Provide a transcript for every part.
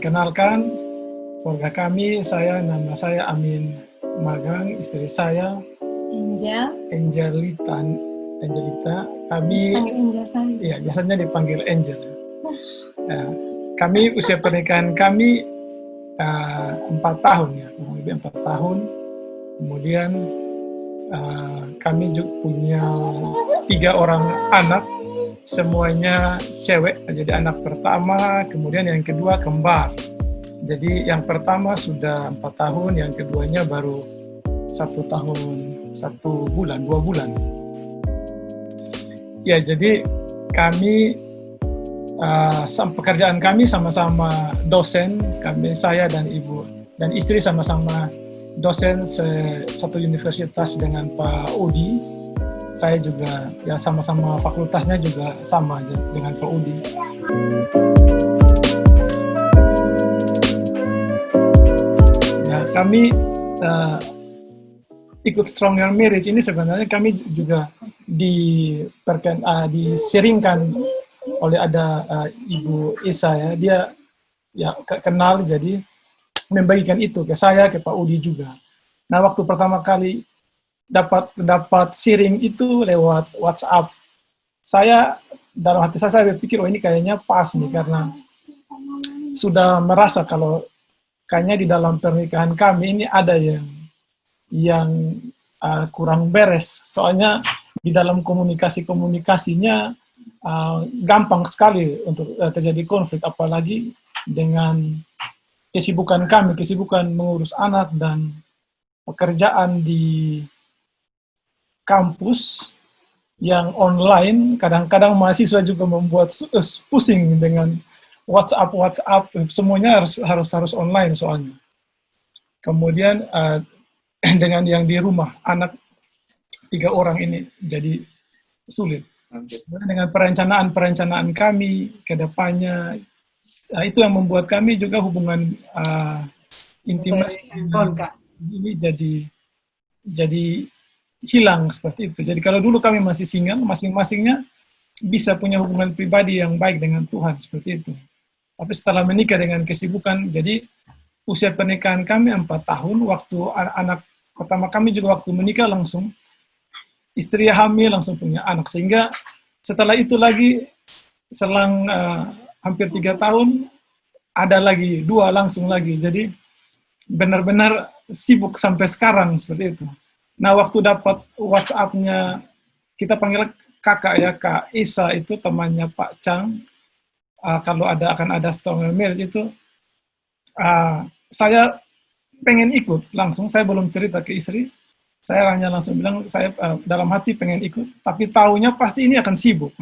Perkenalkan, keluarga kami, nama saya Amin Magang, istri saya Angelita. Kami ya biasanya dipanggil Angel. Ya, kami usia pernikahan kami 4 tahun ya, kurang lebih 4 tahun. Kemudian kami juga punya 3 orang anak, semuanya cewek. Jadi anak pertama, kemudian yang kedua kembar. Jadi yang pertama sudah 4 tahun, yang keduanya baru 1 tahun 1 bulan, 2 bulan. Ya, jadi kami pekerjaan kami sama-sama dosen. Saya dan ibu dan istri sama-sama dosen satu universitas dengan Pak Udi. Saya juga ya sama-sama fakultasnya juga sama dengan Pak Udi. Ya, kami ikut Stronger Marriage ini sebenarnya kami juga diseringkan oleh ada Ibu Esa ya, dia ya kenal, jadi membagikan itu ke saya, ke Pak Udi juga. Nah, waktu pertama kali dapat sharing itu lewat WhatsApp, saya dalam hati saya berpikir, oh ini kayaknya pas nih, karena sudah merasa kalau kayaknya di dalam pernikahan kami ini ada yang kurang beres. Soalnya di dalam komunikasinya gampang sekali untuk terjadi konflik, apalagi dengan kesibukan kami, kesibukan mengurus anak dan pekerjaan di kampus yang online. Kadang-kadang mahasiswa juga membuat pusing dengan WhatsApp, semuanya harus online soalnya. Kemudian dengan yang di rumah, anak 3 orang ini jadi sulit. Dengan perencanaan kami ke depannya, itu yang membuat kami juga hubungan intimasi ini jadi hilang seperti itu. Jadi kalau dulu kami masih single, masing-masingnya bisa punya hubungan pribadi yang baik dengan Tuhan seperti itu. Tapi setelah menikah dengan kesibukan, jadi usia pernikahan kami 4 tahun, waktu anak pertama kami juga waktu menikah langsung istri hamil, langsung punya anak, sehingga setelah itu lagi selang hampir 3 tahun ada lagi 2 langsung lagi. Jadi benar-benar sibuk sampai sekarang seperti itu. Nah, waktu dapat WhatsApp-nya, kita panggil kakak ya, Kak Isa, itu temannya Pak Chang. Kalau akan ada Stronger Marriage itu, saya pengen ikut langsung. Saya belum cerita ke istri, saya hanya langsung bilang, saya dalam hati pengen ikut, tapi tahunya pasti ini akan sibuk.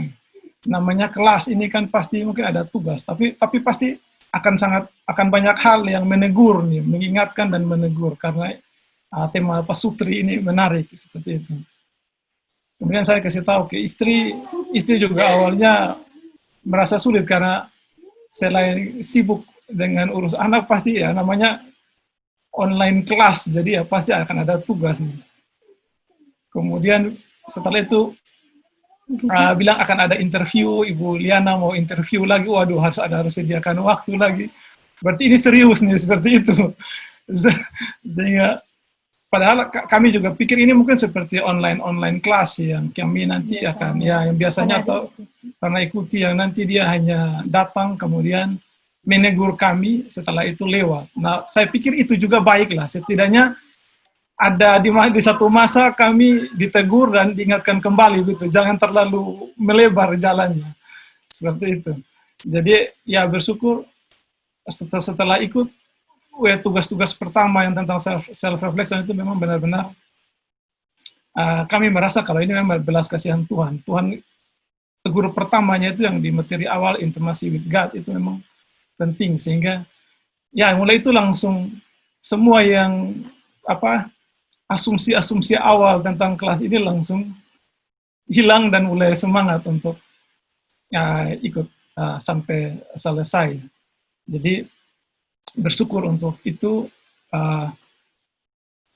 Namanya kelas ini kan pasti mungkin ada tugas, tapi pasti akan banyak hal yang menegur nih, mengingatkan dan menegur, karena tema Pasutri ini menarik seperti itu. Kemudian saya kasih tahu ke istri juga awalnya merasa sulit karena selain sibuk dengan urus anak, pasti ya namanya online kelas, jadi ya pasti akan ada tugas nih. Kemudian setelah itu bilang akan ada interview, Ibu Liana mau interview lagi, waduh harus sediakan waktu lagi. Berarti ini serius nih, seperti itu. Sehingga padahal kami juga pikir ini mungkin seperti online kelas yang kami nanti akan ya yang biasanya atau karena ikuti yang nanti dia hanya datang kemudian menegur kami, setelah itu lewat. Nah, saya pikir itu juga baiklah, setidaknya ada di satu masa kami ditegur dan diingatkan kembali gitu, jangan terlalu melebar jalannya seperti itu. Jadi ya bersyukur setelah ikut tugas-tugas pertama yang tentang self reflection itu memang benar-benar kami merasa kalau ini memang belas kasihan Tuhan. Tegur pertamanya itu yang di materi awal, intimacy with God, itu memang penting, sehingga ya mulai itu langsung semua yang asumsi awal tentang kelas ini langsung hilang dan mulai semangat untuk ikut sampai selesai. Jadi bersyukur untuk itu.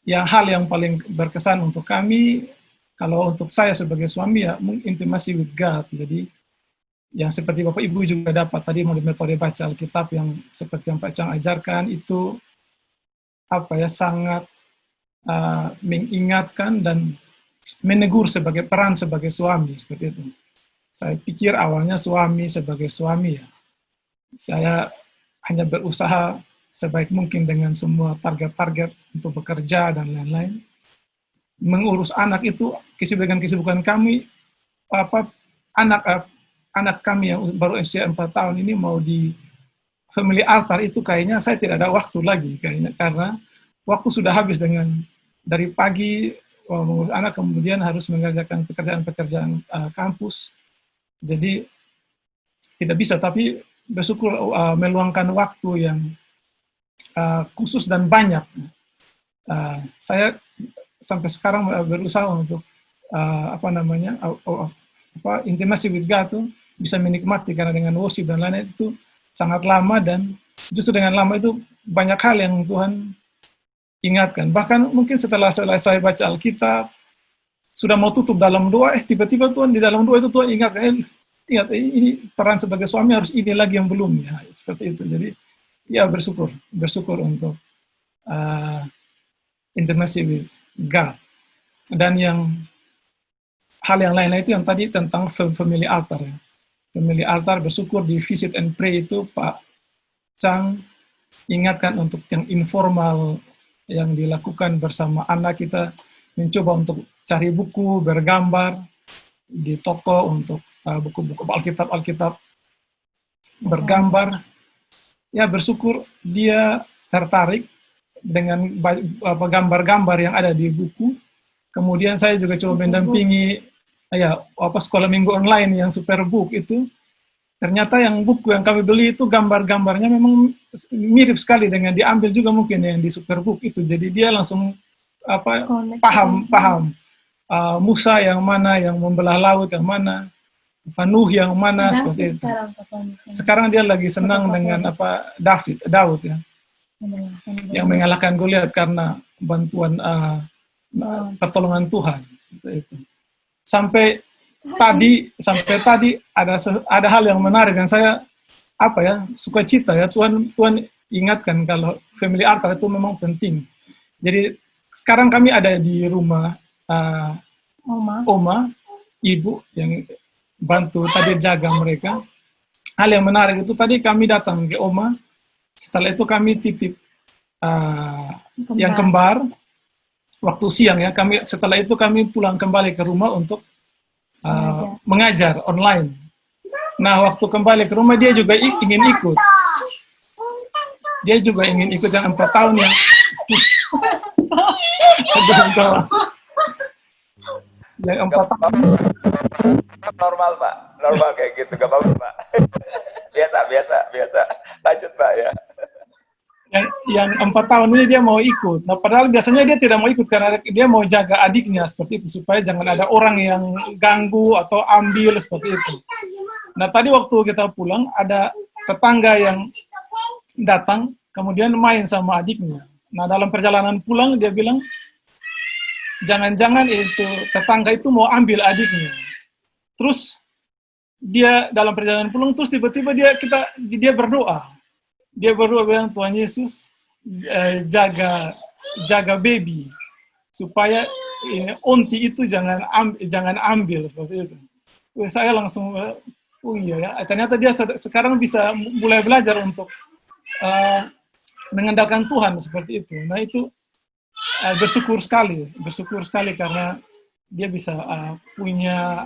Hal yang paling berkesan untuk kami, kalau untuk saya sebagai suami ya intimacy with God. Jadi yang seperti Bapak Ibu juga dapat tadi melalui metode baca Alkitab yang seperti yang Pak Chang ajarkan itu sangat mengingatkan dan menegur sebagai peran sebagai suami seperti itu. Saya pikir awalnya suami sebagai suami ya, saya hanya berusaha sebaik mungkin dengan semua target-target untuk bekerja dan lain-lain. Mengurus anak itu kesibukan kami, anak kami yang baru usia 4 tahun ini mau di family altar itu kayaknya saya tidak ada waktu lagi kayaknya, karena waktu sudah habis dengan dari pagi mengurus anak, kemudian harus mengerjakan pekerjaan-pekerjaan kampus. Jadi tidak bisa, tapi bersyukur meluangkan waktu yang khusus dan banyak. Saya sampai sekarang berusaha untuk intimacy with God tuh bisa menikmati, karena dengan worship dan lain-lain itu sangat lama, dan justru dengan lama itu banyak hal yang Tuhan ingatkan. Bahkan mungkin setelah selesai baca Alkitab, sudah mau tutup dalam doa, tiba-tiba Tuhan di dalam doa itu Tuhan ingatkan, ingat ini peran sebagai suami harus ini lagi yang belum, ya seperti itu. Jadi ya bersyukur untuk intimacy with God. Dan hal yang lainnya itu yang tadi tentang family altar. Ya. Family altar, bersyukur di visit and pray itu Pak Chang ingatkan untuk yang informal yang dilakukan bersama anak, kita mencoba untuk cari buku bergambar di toko untuk buku-buku Alkitab bergambar. Ya bersyukur dia tertarik dengan gambar-gambar yang ada di buku. Kemudian saya juga coba mendampingi sekolah minggu online yang Superbook itu. Ternyata yang buku yang kami beli itu gambar-gambarnya memang mirip sekali dengan diambil juga mungkin yang di Superbook itu. Jadi dia langsung paham Musa yang mana, yang membelah laut yang mana, Nuh yang mana, seperti itu. Sekarang dia lagi senang dengan Daud ya, yang mengalahkan Goliat karena bantuan pertolongan Tuhan. Seperti itu. Sampai tadi ada hal yang menarik dan saya suka cita ya, Tuhan ingatkan kalau family altar itu memang penting. Jadi sekarang kami ada di rumah Oma, ibu yang bantu tadi jaga mereka. Hal yang menarik itu tadi kami datang ke Oma, setelah itu kami titip yang kembar waktu siang ya. Setelah itu kami pulang kembali ke rumah untuk mengajar online. Nah, waktu kembali ke rumah dia juga ingin ikut. Dia juga ingin ikut yang 4 tahun yang yang 4 tahun. Normal Pak, normal kayak gitu, gak apa-apa Pak. biasa. Lanjut Pak ya. Yang 4 tahun ini dia mau ikut. Nah, padahal biasanya dia tidak mau ikut karena dia mau jaga adiknya seperti itu supaya jangan ada orang yang ganggu atau ambil seperti itu. Nah, tadi waktu kita pulang ada tetangga yang datang kemudian main sama adiknya. Nah, dalam perjalanan pulang dia bilang jangan-jangan itu tetangga itu mau ambil adiknya. Terus dia dalam perjalanan pulang terus tiba-tiba dia berdoa. Dia berdoa bilang, Tuhan Yesus jaga baby supaya onti itu jangan ambil seperti itu. Saya langsung iya ya, ternyata dia sekarang bisa mulai belajar untuk mengandalkan Tuhan seperti itu. Nah itu bersyukur sekali karena dia bisa punya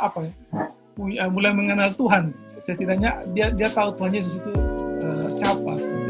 mulai mengenal Tuhan. Setidaknya dia tahu Tuhan Yesus itu siapa.